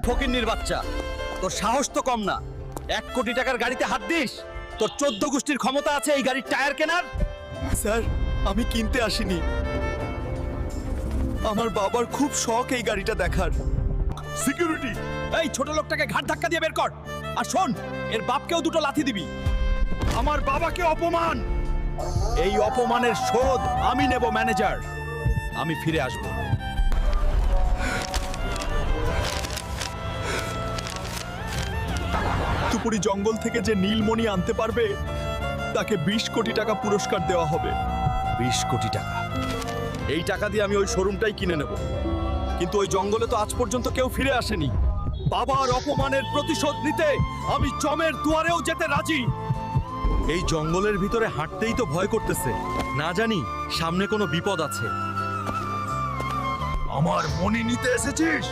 ফকিন্নির বাচ্চা, তোর সাহস তো কম না। 1 কোটি টাকার গাড়িতে হাত দিস? তোর 14 গোষ্ঠীর ক্ষমতা আছে এই গাড়ির টায়ার কেনার? স্যার, আমি কিনতে আসিনি। আমার বাবার খুব শখ এই গাড়িটা দেখার। সিকিউরিটি, এই ছোট লোকটাকে ঘাট ধাক্কা দিয়ে বের কর। আর শোন, এর বাপকেও দুটো লাথি দিবি। আমার বাবাকে অপমান, এই অপমানের শোধ আমি নেব ম্যানেজার। আমি ফিরে আসব। তুপুরি জঙ্গল থেকে যে নীলমণি আনতে পারবে তাকে 20 কোটি টাকা পুরস্কার দেওয়া হবে। 20 কোটি টাকা? এই টাকা দিয়ে আমি ওই শোরুমটাই কিনে নেব। কিন্তু ওই জঙ্গলে তো আজ পর্যন্ত কেউ ফিরে আসেনি। বাবার অপমানের প্রতিশোধ নিতে আমি জমের দুয়ারেও যেতে রাজি। এই জঙ্গলের ভিতরে হাঁটতেই তো ভয় করতেছে, না জানি সামনে কোনো বিপদ আছে। আমার মনি নিতে এসেছিস?